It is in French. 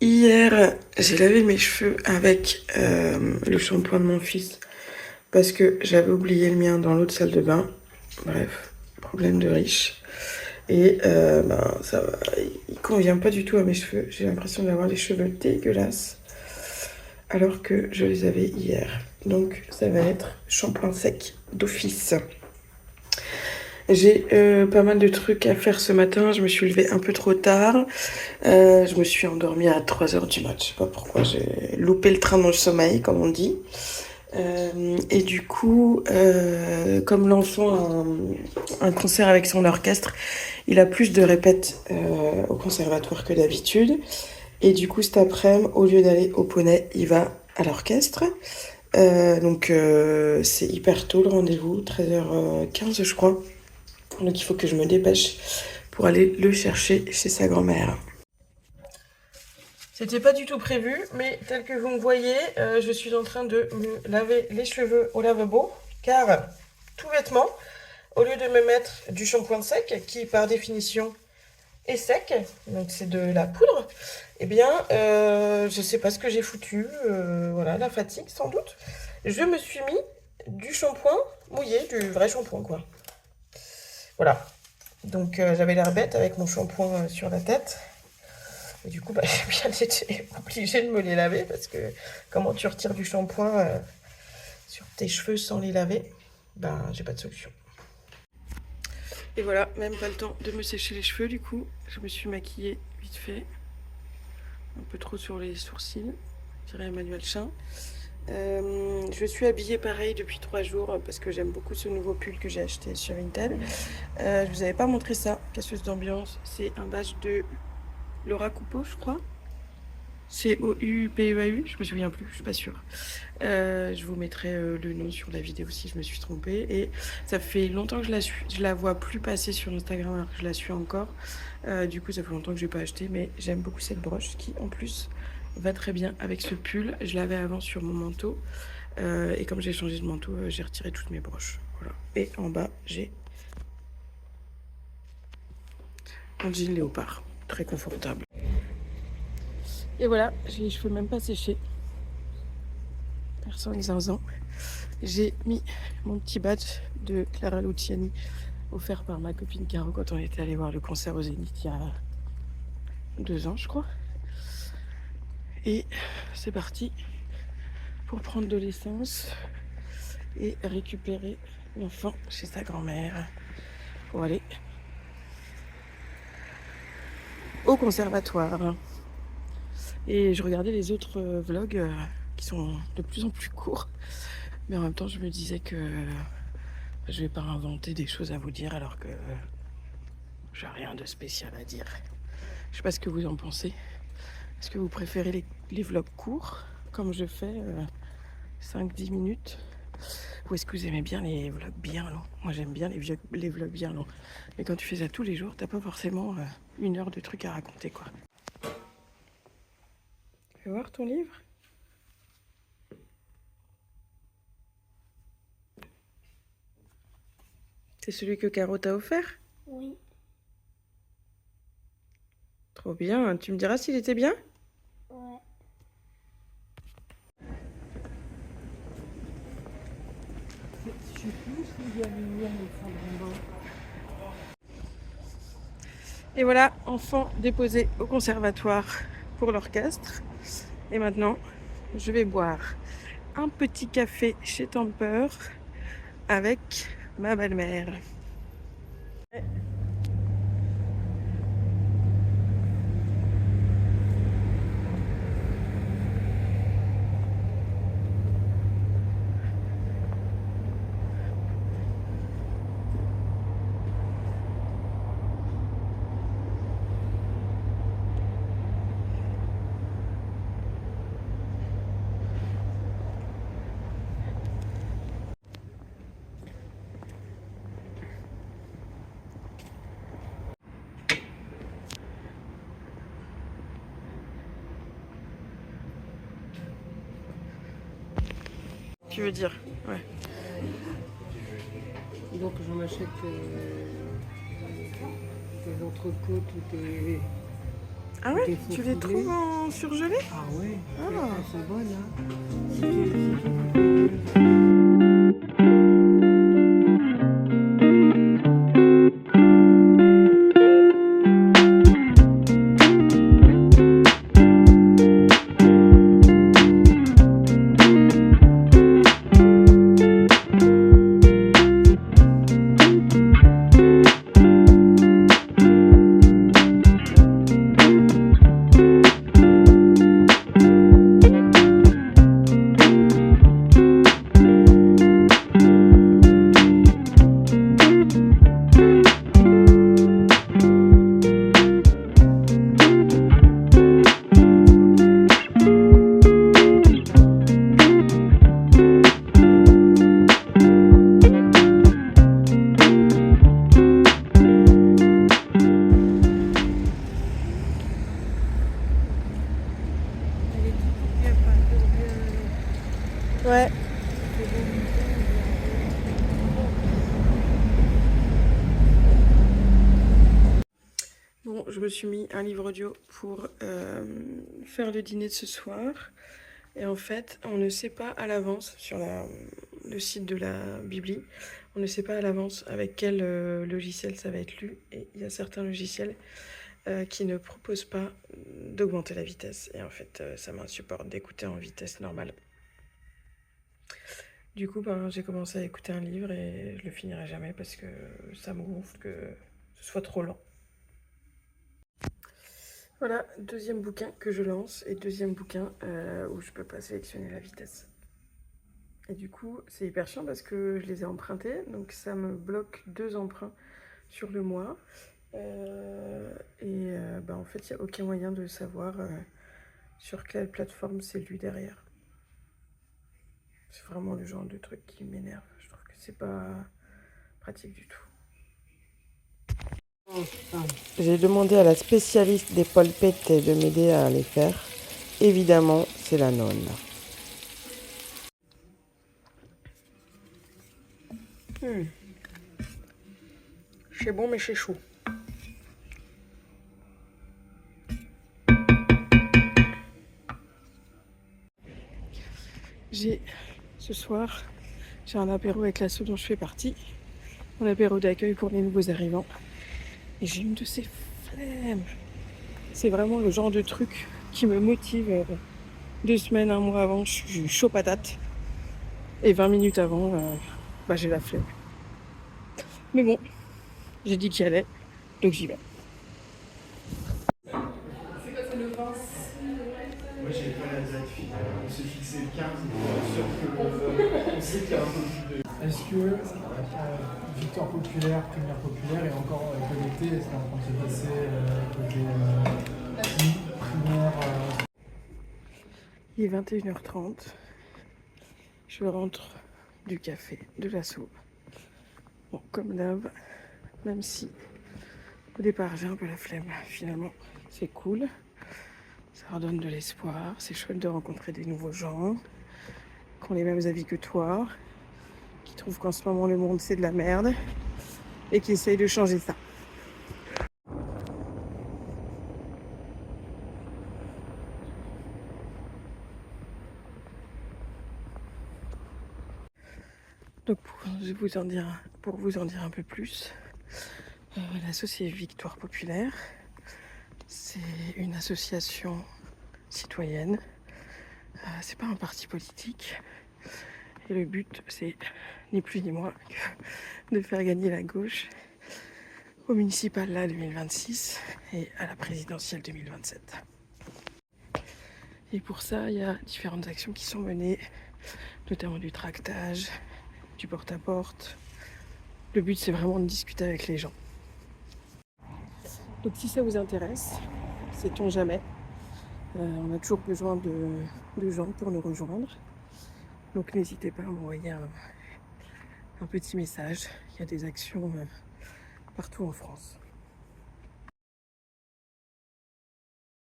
Hier, j'ai lavé mes cheveux avec le shampoing de mon fils parce que j'avais oublié le mien dans l'autre salle de bain. Bref, problème de riche. Et ça va, il convient pas du tout à mes cheveux. J'ai l'impression d'avoir les cheveux dégueulasses alors que je les avais hier. Donc ça va être shampoing sec d'office. J'ai pas mal de trucs à faire ce matin. Je me suis levée un peu trop tard. Je me suis endormie à 3h du mat. Je sais pas pourquoi. J'ai loupé le train dans le sommeil, comme on dit. Et du coup, comme l'enfant a un concert avec son orchestre, il a plus de répètes au conservatoire que d'habitude. Et du coup, cet après-midi, au lieu d'aller au poney, il va à l'orchestre. C'est hyper tôt le rendez-vous, 13h15 je crois. Donc il faut que je me dépêche pour aller le chercher chez sa grand-mère. C'était pas du tout prévu, mais tel que vous me voyez, je suis en train de me laver les cheveux au lavabo, car tout bêtement, au lieu de me mettre du shampoing sec, qui par définition est sec, donc c'est de la poudre, eh bien, je sais pas ce que j'ai foutu, voilà, la fatigue sans doute. Je me suis mis du shampoing mouillé, du vrai shampoing quoi. Voilà, donc j'avais l'air bête avec mon shampoing sur la tête. Et du coup, j'ai bien été obligée de me les laver parce que comment tu retires du shampoing sur tes cheveux sans les laver, j'ai pas de solution. Et voilà, même pas le temps de me sécher les cheveux du coup. Je me suis maquillée vite fait. Un peu trop sur les sourcils, je dirais Emmanuel Chin. Je suis habillée pareil depuis 3 jours parce que j'aime beaucoup ce nouveau pull que j'ai acheté sur Vinted. Je vous avais pas montré ça, casseuse d'ambiance. C'est un badge de Laura Coupeau, je crois. C'est O-U-P-E-A-U, je me souviens plus, je suis pas sûre. Je vous mettrai le nom sur la vidéo si je me suis trompée. Et ça fait longtemps que je la suis. Je la vois plus passer sur Instagram alors que je la suis encore. Du coup, ça fait longtemps que je n'ai pas acheté, mais j'aime beaucoup cette broche qui, en plus, va très bien avec ce pull. Je l'avais avant sur mon manteau. Et comme j'ai changé de manteau, j'ai retiré toutes mes broches. Voilà. Et en bas, j'ai un jean léopard. Très confortable. Et voilà, j'ai les cheveux même pas séchés. Personne zinzin. J'ai mis mon petit badge de Clara Luciani offert par ma copine Caro quand on était allé voir le concert au Zénith il y a 2 ans, je crois. Et c'est parti pour prendre de l'essence et récupérer l'enfant chez sa grand-mère pour aller au conservatoire. Et je regardais les autres vlogs qui sont de plus en plus courts. Mais en même temps, je me disais que je vais pas inventer des choses à vous dire alors que j'ai rien de spécial à dire. Je sais pas ce que vous en pensez. Est-ce que vous préférez les vlogs courts, comme je fais, 5-10 minutes? Ou est-ce que vous aimez bien les vlogs bien longs? Moi, j'aime bien les vlogs bien longs. Mais quand tu fais ça tous les jours, t'as pas forcément 1 heure de trucs à raconter, quoi. Tu veux voir ton livre? C'est celui que Caro t'a offert? Oui. Trop bien. Tu me diras s'il était bien? Ouais. Je sais plus s'il y a lumière au fond de. Et voilà, enfant déposé au conservatoire pour l'orchestre. Et maintenant, je vais boire un petit café chez Temper avec ma belle-mère. Tu veux dire? Ouais. Donc j'en achète des entrecôtes ou des Ah ouais? Des faux Tu les filets. trouves en surgelé? Ah ouais, Ah. elles sont bonnes. Hein. Si tu- Elle est toute bien partout, bien. Ouais. C'est bon. Bon, je me suis mis un livre audio pour faire le dîner de ce soir. Et en fait, on ne sait pas à l'avance sur le site de la Bibli, on ne sait pas à l'avance avec quel logiciel ça va être lu. Et il y a certains logiciels qui ne proposent pas d'augmenter la vitesse. Et en fait, ça m'insupporte d'écouter en vitesse normale. Du coup, ben, j'ai commencé à écouter un livre et je le finirai jamais parce que ça me gonfle que ce soit trop lent. Voilà, deuxième bouquin que je lance et deuxième bouquin où je peux pas sélectionner la vitesse. Et du coup, c'est hyper chiant parce que je les ai empruntés, donc ça me bloque 2 emprunts sur le mois. Bah, en fait, il n'y a aucun moyen de savoir sur quelle plateforme c'est lu derrière. C'est vraiment le genre de truc qui m'énerve. Je trouve que c'est pas pratique du tout. J'ai demandé à la spécialiste des polpettes de m'aider à les faire. Évidemment, c'est la nonne. C'est bon, mais c'est chaud. Ce soir, j'ai un apéro avec l'asso dont je fais partie. Mon apéro d'accueil pour les nouveaux arrivants. Et j'ai une de ces flemmes. C'est vraiment le genre de truc qui me motive. 2 semaines, un mois avant, je suis chaud patate. Et 20 minutes avant, bah, j'ai la flemme. Mais bon, j'ai dit qu'il y allait, donc j'y vais. Moi j'ai pas la date finale. On s'est fixé le 15, sûr que on sait qu'il y a un peu plus de. Est-ce que victoire populaire, première populaire est encore connecté? Est-ce qu'on est en train de se passer côté primaire Il est 21h30. Je rentre du café, de l'asso. Bon, comme d'hab, même si au départ j'ai un peu la flemme, finalement c'est cool. Ça redonne de l'espoir, c'est chouette de rencontrer des nouveaux gens qui ont les mêmes avis que toi, qui trouvent qu'en ce moment le monde c'est de la merde et qui essayent de changer ça. Donc pour vous en dire un peu plus, l'association Victoire Populaire, c'est une association citoyenne. C'est pas un parti politique. Et le but, c'est ni plus ni moins que de faire gagner la gauche au municipal là 2026 et à la présidentielle 2027. Et pour ça, il y a différentes actions qui sont menées, notamment du tractage, du porte-à-porte. Le but, c'est vraiment de discuter avec les gens. Donc si ça vous intéresse, sait-on jamais, on a toujours besoin de gens pour nous rejoindre. Donc n'hésitez pas à m'envoyer un petit message. Il y a des actions partout en France.